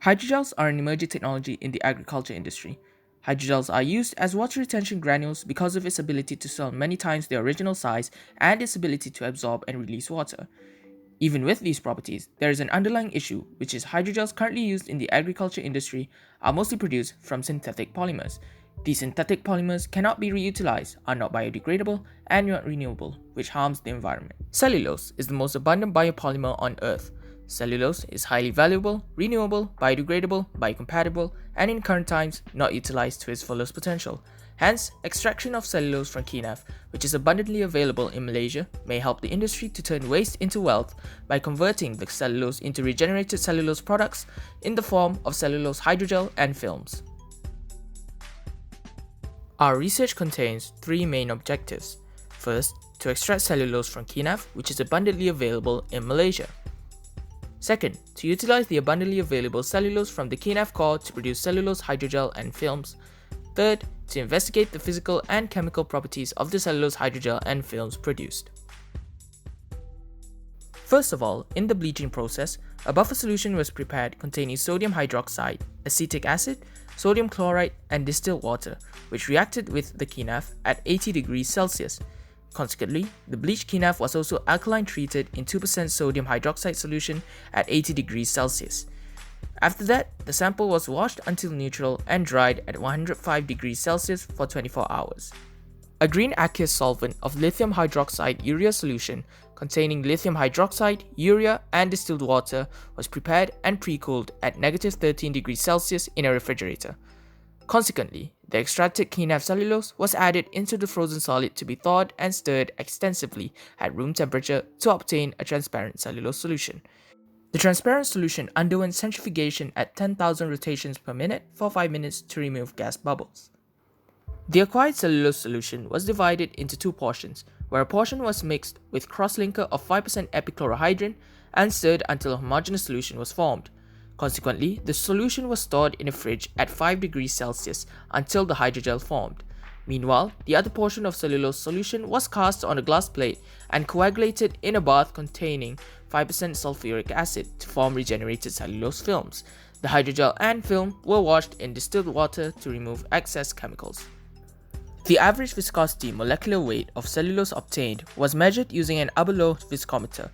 Hydrogels are an emerging technology in the agriculture industry. Hydrogels are used as water retention granules because of its ability to swell many times their original size and its ability to absorb and release water. Even with these properties, there is an underlying issue, which is hydrogels currently used in the agriculture industry are mostly produced from synthetic polymers. These synthetic polymers cannot be reutilized, are not biodegradable, and not renewable, which harms the environment. Cellulose is the most abundant biopolymer on Earth. Cellulose is highly valuable, renewable, biodegradable, biocompatible, and in current times not utilized to its fullest potential. Hence, extraction of cellulose from Kenaf, which is abundantly available in Malaysia, may help the industry to turn waste into wealth by converting the cellulose into regenerated cellulose products in the form of cellulose hydrogel and films. Our research contains three main objectives. First, to extract cellulose from Kenaf, which is abundantly available in Malaysia. Second, to utilize the abundantly available cellulose from the Kenaf core to produce cellulose hydrogel and films. Third, to investigate the physical and chemical properties of the cellulose hydrogel and films produced. First of all, in the bleaching process, a buffer solution was prepared containing sodium hydroxide, acetic acid, sodium chloride, and distilled water, which reacted with the Kenaf at 80 degrees Celsius. Consequently, the bleached Kenaf was also alkaline treated in 2% sodium hydroxide solution at 80 degrees Celsius. After that, the sample was washed until neutral and dried at 105 degrees Celsius for 24 hours. A green aqueous solvent of lithium hydroxide urea solution containing lithium hydroxide, urea, and distilled water was prepared and pre-cooled at -13 degrees Celsius in a refrigerator. Consequently, the extracted Kenaf cellulose was added into the frozen solid to be thawed and stirred extensively at room temperature to obtain a transparent cellulose solution. The transparent solution underwent centrifugation at 10,000 rotations per minute for 5 minutes to remove gas bubbles. The acquired cellulose solution was divided into two portions, where a portion was mixed with cross-linker of 5% epichlorohydrin and stirred until a homogeneous solution was formed. Consequently, the solution was stored in a fridge at 5 degrees Celsius until the hydrogel formed. Meanwhile, the other portion of cellulose solution was cast on a glass plate and coagulated in a bath containing 5% sulfuric acid to form regenerated cellulose films. The hydrogel and film were washed in distilled water to remove excess chemicals. The average viscosity molecular weight of cellulose obtained was measured using an upper-low viscometer.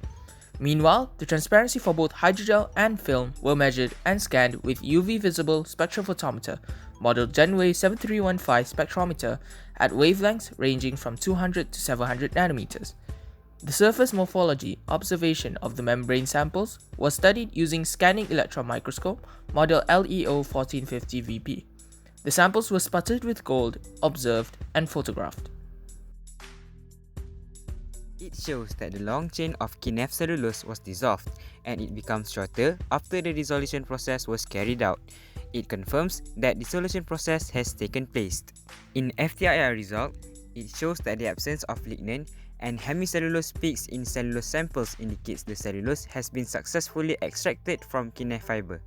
Meanwhile, the transparency for both hydrogel and film were measured and scanned with UV visible spectrophotometer, model Genway 7315 spectrometer at wavelengths ranging from 200 to 700 nanometers. The surface morphology observation of the membrane samples was studied using scanning electron microscope, model LEO 1450 VP. The samples were sputtered with gold, observed, and photographed. It shows that the long chain of Kenaf cellulose was dissolved and it becomes shorter after the dissolution process was carried out. It confirms that dissolution process has taken place. In FTIR result, it shows that the absence of lignin and hemicellulose peaks in cellulose samples indicates the cellulose has been successfully extracted from Kenaf fiber.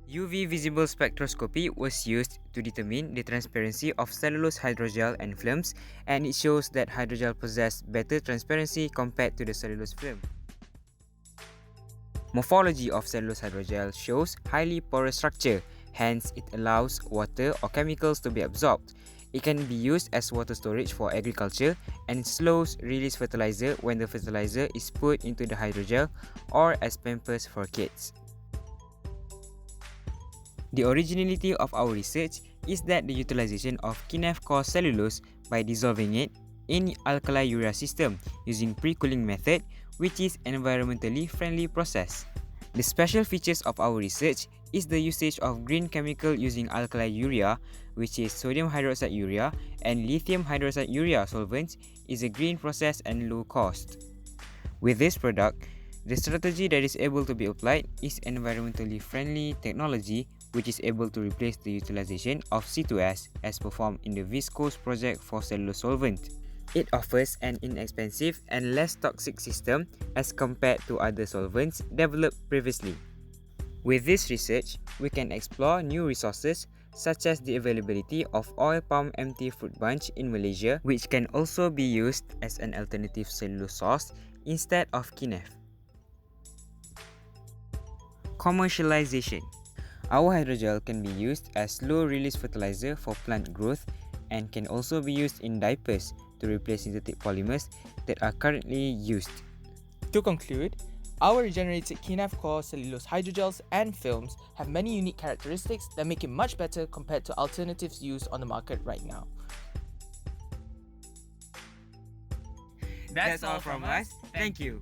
UV visible spectroscopy was used to determine the transparency of cellulose hydrogel and films, and it shows that hydrogel possess better transparency compared to the cellulose film. Morphology of cellulose hydrogel shows highly porous structure, hence it allows water or chemicals to be absorbed. It can be used as water storage for agriculture and slows release fertilizer when the fertilizer is put into the hydrogel or as pampers for kids. The originality of our research is that the utilization of Kenaf core cellulose by dissolving it in alkali urea system using pre-cooling method, which is environmentally friendly process. The special features of our research is the usage of green chemical using alkali urea, which is sodium hydroxide urea, and lithium hydroxide urea solvents is a green process and low cost. With this product, the strategy that is able to be applied is environmentally friendly technology, which is able to replace the utilization of C2S as performed in the viscose project for cellulose solvent. It offers an inexpensive and less toxic system as compared to other solvents developed previously. With this research, we can explore new resources such as the availability of oil palm empty fruit bunch in Malaysia, which can also be used as an alternative cellulose source instead of Kenaf. Commercialization. Our hydrogel can be used as slow-release fertilizer for plant growth and can also be used in diapers to replace synthetic polymers that are currently used. To conclude, our regenerated Kenaf core cellulose hydrogels and films have many unique characteristics that make it much better compared to alternatives used on the market right now. That's all from us. Thank you.